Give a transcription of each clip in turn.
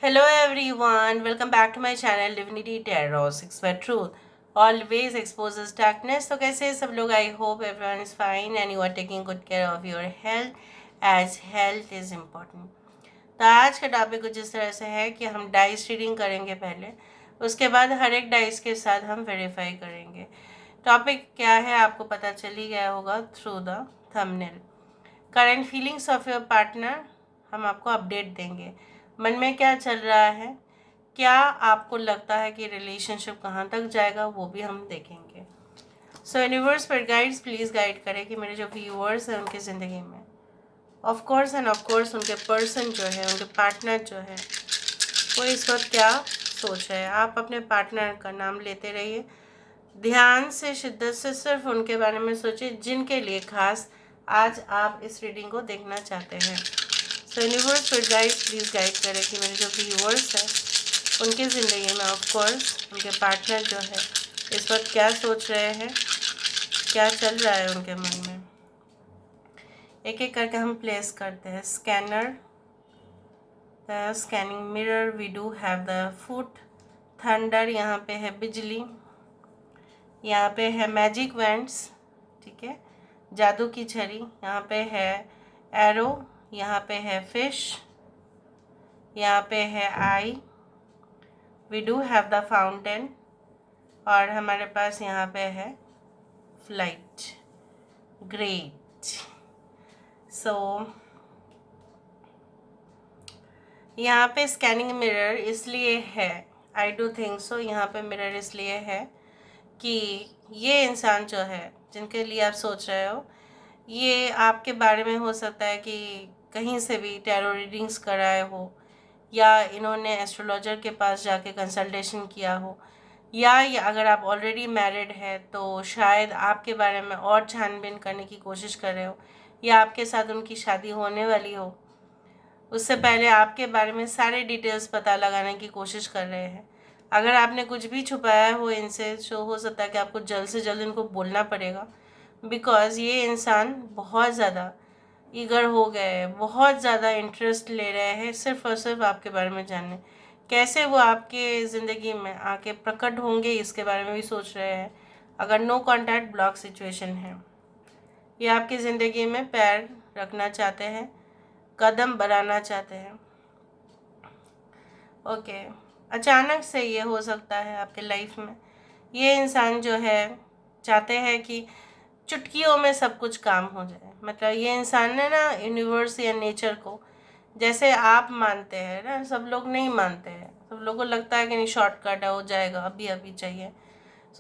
Hello everyone, welcome back to my channel Divinity Tarot 6 where truth always exposes darkness. तो कैसे हैं सब लोग? I hope everyone is fine and you are taking good care of your health as health is important. तो आज का topic कुछ इस तरह से है कि हम डाइस रीडिंग करेंगे पहले, उसके बाद हर एक डाइस के साथ हम वेरीफाई करेंगे। टॉपिक क्या है आपको पता चल ही गया होगा through the thumbnail. Current feelings of your partner हम आपको अपडेट देंगे। मन में क्या चल रहा है, क्या आपको लगता है कि रिलेशनशिप कहाँ तक जाएगा, वो भी हम देखेंगे। सो यूनिवर्स पर गाइड्स प्लीज़ गाइड करें कि मेरे जो व्यूअर्स हैं उनकी ज़िंदगी में ऑफ कोर्स उनके पर्सन जो है, उनके पार्टनर जो है, वो इस वक्त क्या सोच रहे हैं। आप अपने पार्टनर का नाम लेते रहिए, ध्यान से, शिद्दत से सिर्फ उनके बारे में सोचिए जिनके लिए खास आज आप इस रीडिंग को देखना चाहते हैं। सो यूनिवर्स पर गाइड्स प्लीज़ गाइड करें कि मेरे जो व्यूअर्स हैं उनकी ज़िंदगी में ऑफ कोर्स उनके पार्टनर जो है इस वक्त क्या सोच रहे हैं, क्या चल रहा है उनके मन में। एक एक करके हम प्लेस करते हैं। Scanner, the scanning mirror, we do have the foot, thunder, यहाँ पे है बिजली, यहाँ पे है मैजिक वैंड्स, ठीक है, जादू की छड़ी, यहाँ पे है एरो, यहाँ पे है फिश, यहाँ पे है eye, we do have the fountain, और हमारे पास यहाँ पे है फ्लाइट। ग्रेट। सो यहाँ पे स्कैनिंग मिरर इसलिए है, आई डू थिंक सो, यहाँ पे मिरर इसलिए है कि ये इंसान जो है जिनके लिए आप सोच रहे हो, ये आपके बारे में हो सकता है कि कहीं से भी टैरो रीडिंग्स कराए हो, या इन्होंने एस्ट्रोलॉजर के पास जाके कंसल्टेशन किया हो, या अगर आप ऑलरेडी मैरिड है तो शायद आपके बारे में और छानबीन करने की कोशिश कर रहे हो, या आपके साथ उनकी शादी होने वाली हो, उससे पहले आपके बारे में सारे डिटेल्स पता लगाने की कोशिश कर रहे हैं। अगर आपने कुछ भी छुपाया हो इनसे तो हो सकता है कि आपको जल्द से जल्द इनको बोलना पड़ेगा, बिकॉज़ ये इंसान बहुत ज़्यादा ईगर हो गए हैं, बहुत ज़्यादा इंटरेस्ट ले रहे हैं सिर्फ और सिर्फ आपके बारे में जानने। कैसे वो आपके ज़िंदगी में आके प्रकट होंगे इसके बारे में भी सोच रहे हैं। अगर नो कॉन्टैक्ट ब्लॉक सिचुएशन है, ये आपकी ज़िंदगी में पैर रखना चाहते हैं, कदम बढ़ाना चाहते हैं। ओके, अचानक से ये हो सकता है आपके लाइफ में। ये इंसान जो है चाहते हैं कि चुटकियों में सब कुछ काम हो जाए। मतलब ये इंसान ने ना यूनिवर्स या नेचर को, जैसे आप मानते हैं ना, सब लोग नहीं मानते हैं। सब लोगों को लगता है कि नहीं, शॉर्टकट है, हो जाएगा, अभी अभी चाहिए।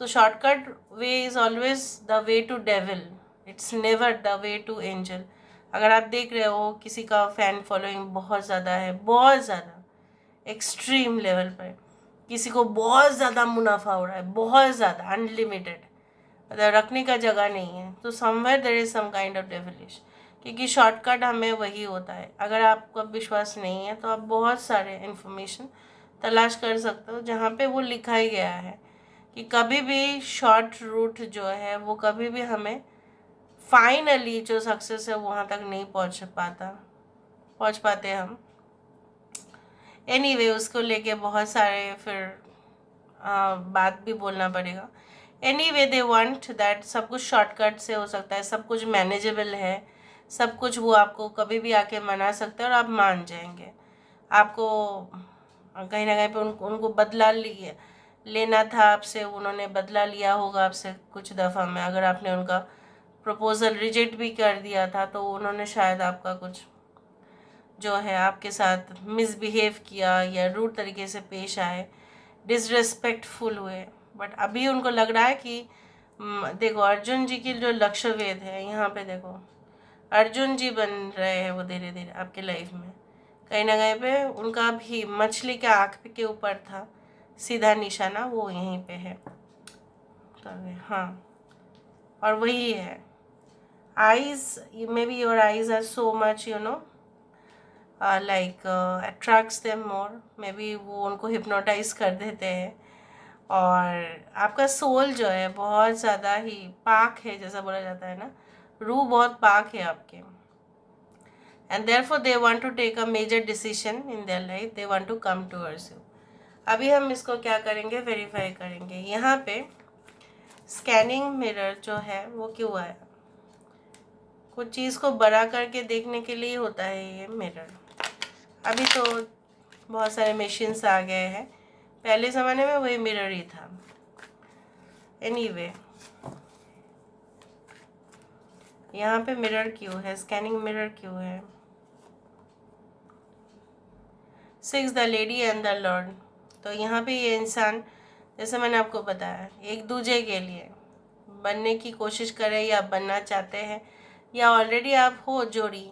So shortcut way is always the way to devil, it's never the way to angel. अगर आप देख रहे हो किसी का फैन फॉलोइंग बहुत ज़्यादा है, बहुत ज़्यादा एक्सट्रीम लेवल पर, किसी को बहुत ज़्यादा मुनाफा हो रहा है, बहुत ज़्यादा अनलिमिटेड, मतलब रखने का जगह नहीं है, तो somewhere there is some kind of devilish. क्योंकि शॉर्टकट हमें वही होता है। अगर आपको विश्वास नहीं है तो आप बहुत सारे इन्फॉर्मेशन तलाश कर सकते हो जहाँ पे वो लिखा ही गया है कि कभी भी शॉर्ट रूट जो है वो कभी भी हमें फाइनली जो सक्सेस है वहाँ तक नहीं पहुँच पाते हम। एनीवे उसको लेके बहुत सारे फिर बात भी बोलना पड़ेगा। एनीवे दे वांट दैट सब कुछ शॉर्टकट से हो सकता है, सब कुछ मैनेजेबल है, सब कुछ वो आपको कभी भी आके मना सकते हैं और आप मान जाएंगे। आपको कहीं ना कहीं पे उनको बदला लेना था आपसे, उन्होंने बदला लिया होगा आपसे कुछ दफ़ा में। अगर आपने उनका प्रपोज़ल रिजेक्ट भी कर दिया था तो उन्होंने शायद आपका कुछ जो है आपके साथ मिसबिहेव किया या रूड तरीके से पेश आए, डिसरेस्पेक्टफुल हुए। बट अभी उनको लग रहा है कि देखो अर्जुन जी की जो लक्ष्य वेद है, यहाँ पे देखो अर्जुन जी बन रहे हैं वो धीरे धीरे आपके लाइफ में। कहीं ना कहीं पे उनका भी मछली के आँख के ऊपर था सीधा निशाना, वो यहीं पे है। तो हाँ, और वही है eyes, maybe your eyes are so much like attracts them more, maybe वो उनको हिप्नोटाइज कर देते हैं। और आपका सोल जो है बहुत ज़्यादा ही पाक है, जैसा बोला जाता है ना, रूह बहुत पाक है आपके। and therefore they want to take a major decision in their life, they want to come towards you. अभी हम इसको क्या करेंगे, वेरीफाई करेंगे. यहाँ पे स्कैनिंग मिरर जो है वो क्यों आया, कुछ चीज़ को बड़ा करके देखने के लिए होता है ये मिरर. अभी तो बहुत सारे मशीन्स आ गए हैं, पहले ज़माने में वही मिरर ही था. एनीवे यहाँ पे मिरर क्यों है, स्कैनिंग मिरर क्यों है. 6 the lady and the Lord. तो यहाँ पे ये इंसान, जैसे मैंने आपको बताया, एक दूजे के लिए बनने की कोशिश करे या बनना चाहते हैं, या ऑलरेडी आप हो जोड़ी,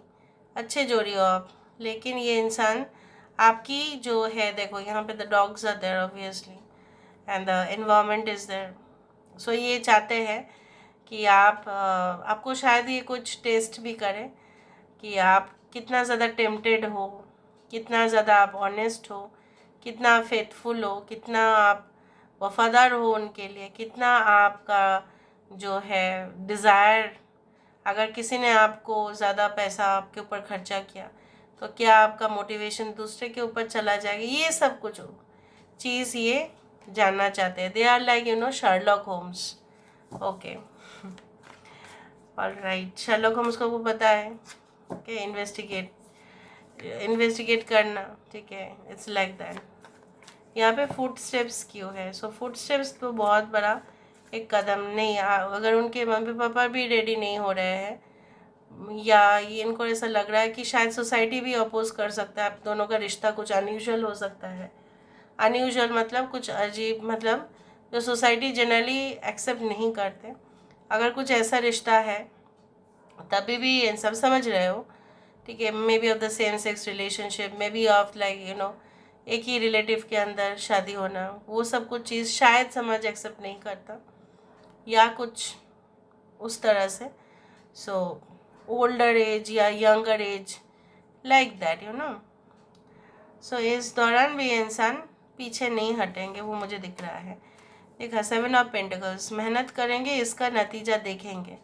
अच्छे जोड़ी हो आप, लेकिन ये इंसान आपकी जो है, देखो यहाँ पे the dogs are there obviously and the environment is there. So ये चाहते हैं कि आपको शायद ये कुछ टेस्ट भी करें कि आप कितना ज़्यादा टेम्पटेड हो, कितना ज़्यादा आप ऑनेस्ट हो, कितना फेथफुल हो, कितना आप वफादार हो उनके लिए, कितना आपका जो है डिज़ायर, अगर किसी ने आपको ज़्यादा पैसा आपके ऊपर खर्चा किया तो क्या आपका मोटिवेशन दूसरे के ऊपर चला जाएगा. ये सब कुछ चीज़ ये जानना चाहते हैं. They are like Sherlock Holmes. Okay, all right. Sherlock Holmes को वो पता है ओके, इन्वेस्टिगेट करना, ठीक है. It's like that. यहाँ पे फुट स्टेप्स क्यों है. सो फुट स्टेप्स तो बहुत बड़ा एक कदम नहीं. अगर उनके मम्मी पापा भी रेडी नहीं हो रहे हैं, या ये इनको ऐसा लग रहा है कि शायद सोसाइटी भी अपोज कर सकता है, आप दोनों का रिश्ता कुछ अनयूजुअल हो सकता है. अनयूजुअल मतलब कुछ अजीब, मतलब जो सोसाइटी जनरली एक्सेप्ट नहीं करते. अगर कुछ ऐसा रिश्ता है तभी भी ये सब समझ रहे हो, ठीक है. May be of the same sex relationship, may be of like एक ही रिलेटिव के अंदर शादी होना, वो सब कुछ चीज़ शायद समझ एक्सेप्ट नहीं करता, या कुछ उस तरह से. सो ओल्डर एज या younger age, like that so इस दौरान भी इंसान पीछे नहीं हटेंगे, वो मुझे दिख रहा है. देखा 7 ऑफ पेंटिकल्स, मेहनत करेंगे, इसका नतीजा देखेंगे.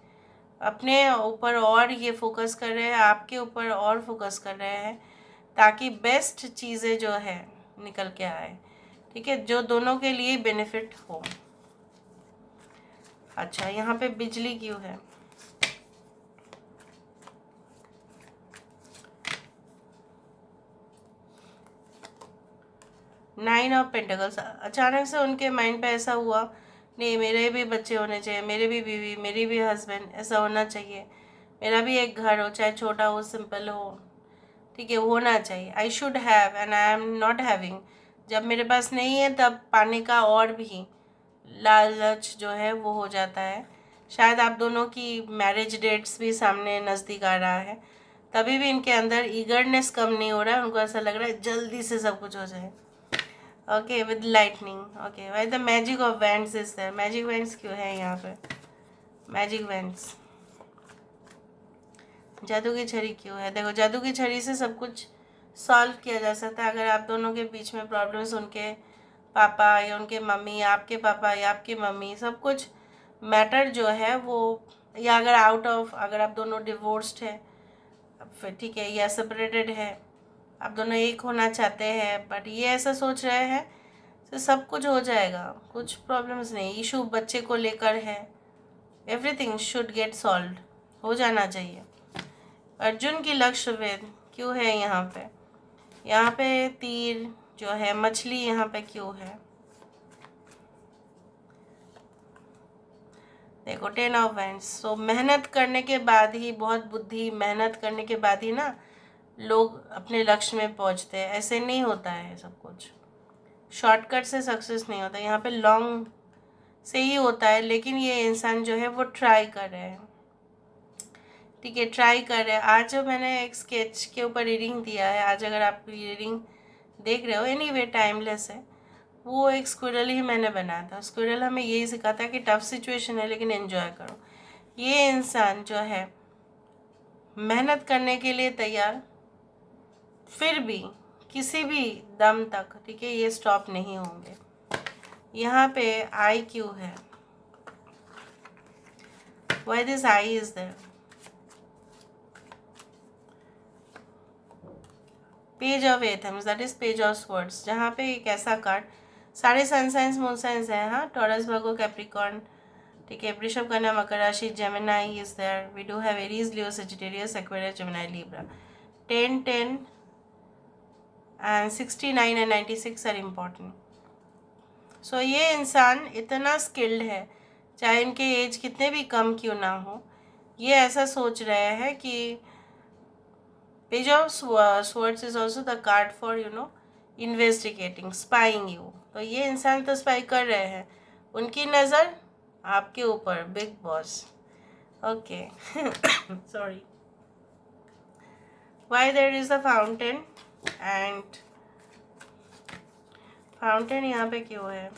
अपने ऊपर और ये फोकस कर रहे हैं, आपके ऊपर और फोकस कर रहे हैं, ताकि बेस्ट चीज़ें जो है निकल के आए, ठीक है, जो दोनों के लिए बेनिफिट हो. अच्छा, यहाँ पे बिजली क्यों है. Nine of pentacles. अचानक से उनके माइंड पे ऐसा हुआ, नहीं मेरे भी बच्चे होने चाहिए, मेरे भी बीवी, मेरी भी हस्बैंड, ऐसा होना चाहिए. मेरा भी एक घर हो, चाहे छोटा हो, सिंपल हो, ठीक है, होना चाहिए. I should have and I am not having. जब मेरे पास नहीं है तब पाने का और भी लालच जो है वो हो जाता है. शायद आप दोनों की मैरिज डेट्स भी सामने नज़दीक आ रहा है, तभी भी इनके अंदर ईगरनेस कम नहीं हो रहा है. उनको ऐसा लग रहा है जल्दी से सब कुछ हो जाए. Okay, with lightning. Okay, why the magic of wands is there. Magic wands क्यों है यहाँ पे. मैजिक वैंड्स, जादू की छड़ी क्यों है. देखो, जादू की छड़ी से सब कुछ सॉल्व किया जा सकता है. अगर आप दोनों के बीच में प्रॉब्लम्स, उनके पापा या उनके मम्मी, आपके पापा या आपकी मम्मी, सब कुछ मैटर जो है वो, या अगर अगर आप दोनों डिवोर्स्ड है फिर ठीक है, या सेपरेटेड है, आप दोनों एक होना चाहते हैं बट ये ऐसा सोच रहे हैं तो सब कुछ हो जाएगा, कुछ प्रॉब्लम्स नहीं. इशू बच्चे को लेकर है, एवरीथिंग शुड गेट सॉल्व, हो जाना चाहिए. अर्जुन की लक्ष्य वेद क्यों है यहाँ पे. यहाँ पे तीर जो है, मछली यहाँ पे क्यों है. देखो 10 ऑफ वैंड्स. सो मेहनत करने के बाद ही, बहुत बुद्धि मेहनत करने के बाद ही ना लोग अपने लक्ष्य में पहुँचते हैं. ऐसे नहीं होता है सब कुछ, शॉर्टकट से सक्सेस नहीं होता. यहाँ पे लॉन्ग से ही होता है, लेकिन ये इंसान जो है वो ट्राई कर रहे हैं, ठीक है, ट्राई कर रहे हैं. आज जो मैंने एक स्केच के ऊपर रीडिंग दिया है, आज अगर आप रीडिंग देख रहे हो, एनीवे टाइमलेस है, वो एक स्क्विरल ही मैंने बनाया था. स्क्विरल हमें यही सिखाता है कि टफ सिचुएशन है लेकिन एंजॉय करो. ये इंसान जो है मेहनत करने के लिए तैयार, फिर भी किसी भी दम तक, ठीक है, ये स्टॉप नहीं होंगे. यहाँ पे आई क्यों है. Why this eye is there. Page of athames, that is page of swords, जहाँ पे एक ऐसा कार्ड, सारे सन साइंस मून साइंस है, हाँ, टॉरस, वर्गो, कैप्रिकॉर्न, ठीक है, वृषभ, कन्या, मकर राशि, Gemini is there, we do have Aries, Leo, Sagittarius, Aquarius, Gemini, Libra. 10, 10 and 69 and 96 are important. सो ये इंसान इतना स्किल्ड है, चाहे इनके एज कितने भी कम क्यों ना हो, ये ऐसा सोच रहे हैं कि page of swords is also the card for investigating, spying you. तो ये इंसान तो स्पाई कर रहे हैं, उनकी नज़र आपके ऊपर, big boss. Okay, sorry. Why there is a fountain, and fountain यहाँ पे क्यों है?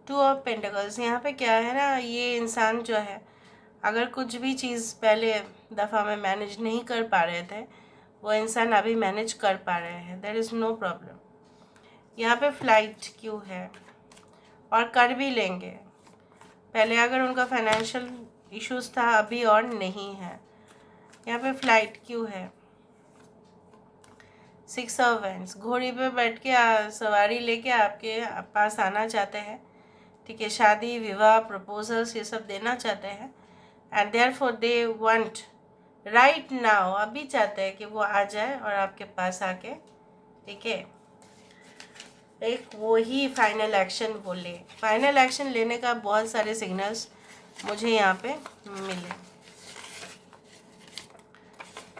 Two of pentacles. यहाँ पे क्या है ना, ये इंसान जो है, अगर कुछ भी चीज़ पहले दफ़ा में मैनेज नहीं कर पा रहे थे, वो इंसान अभी मैनेज कर पा रहे हैं. There is no problem. यहाँ पे फ्लाइट क्यों है, और कर भी लेंगे. पहले अगर उनका फाइनेंशियल इश्यूज था, अभी और नहीं है. यहाँ पे फ्लाइट क्यों है? 6 ऑफ वैंड्स, घोड़ी पे बैठ के सवारी लेके आपके पास आना चाहते हैं, ठीक है, शादी, विवाह, प्रपोजल्स ये सब देना चाहते हैं. And therefore they want right now, अभी चाहते हैं कि वो आ जाए और आपके पास आके, ठीक है, एक वो ही फाइनल एक्शन वो ले. फाइनल एक्शन लेने का बहुत सारे सिग्नल्स मुझे यहाँ पे मिले.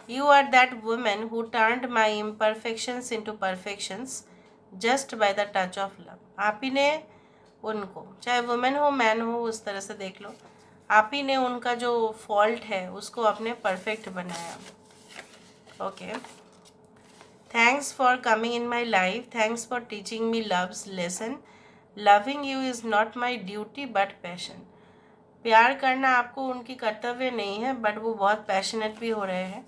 You are that woman who turned my imperfections into perfections just by the touch of love. आप ही ने उनको, चाहे वुमेन हो मैन हो, उस तरह से देख लो, आप ही ने उनका जो फॉल्ट है उसको अपने परफेक्ट बनाया. Okay, thanks for coming in my life, thanks for teaching me loves lesson. Loving you is not my duty but passion. प्यार करना आपको उनकी कर्तव्य नहीं है, बट वो बहुत पैशनेट भी हो रहे हैं.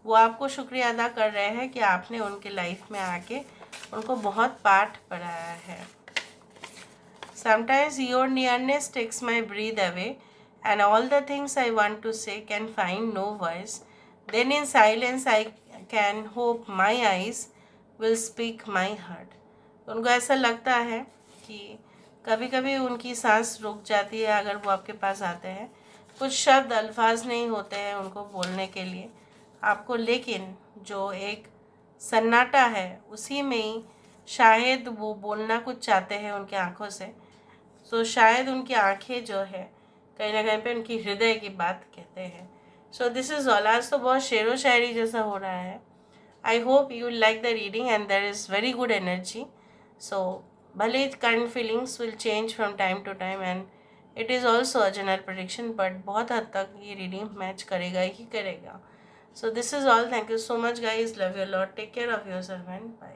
वो आपको शुक्रिया अदा कर रहे हैं कि आपने उनके लाइफ में आके उनको बहुत पाठ पढ़ाया है. Sometimes your nearness takes my breath away and all the things I want to say can find no voice. Then in silence I can hope my eyes will speak my heart. उनको ऐसा लगता है कि कभी कभी उनकी सांस रुक जाती है अगर वो आपके पास आते हैं. कुछ शब्द अल्फाज नहीं होते हैं उनको बोलने के लिए आपको, लेकिन जो एक सन्नाटा है उसी में ही शायद वो बोलना कुछ चाहते हैं उनकी आंखों से. सो शायद उनकी आंखें जो है कहीं ना कहीं पे उनकी हृदय की बात कहते हैं. So this is all. आज तो बहुत शेरो शायरी जैसा हो रहा है. I hope you like the reading and there is very good energy. So भले current feelings will change from time to time and it is also a general prediction, but बहुत हद तक ये रीडिंग मैच करेगा ही करेगा. So this is all. Thank you so much guys. Love you a lot. Take care of yourself and bye.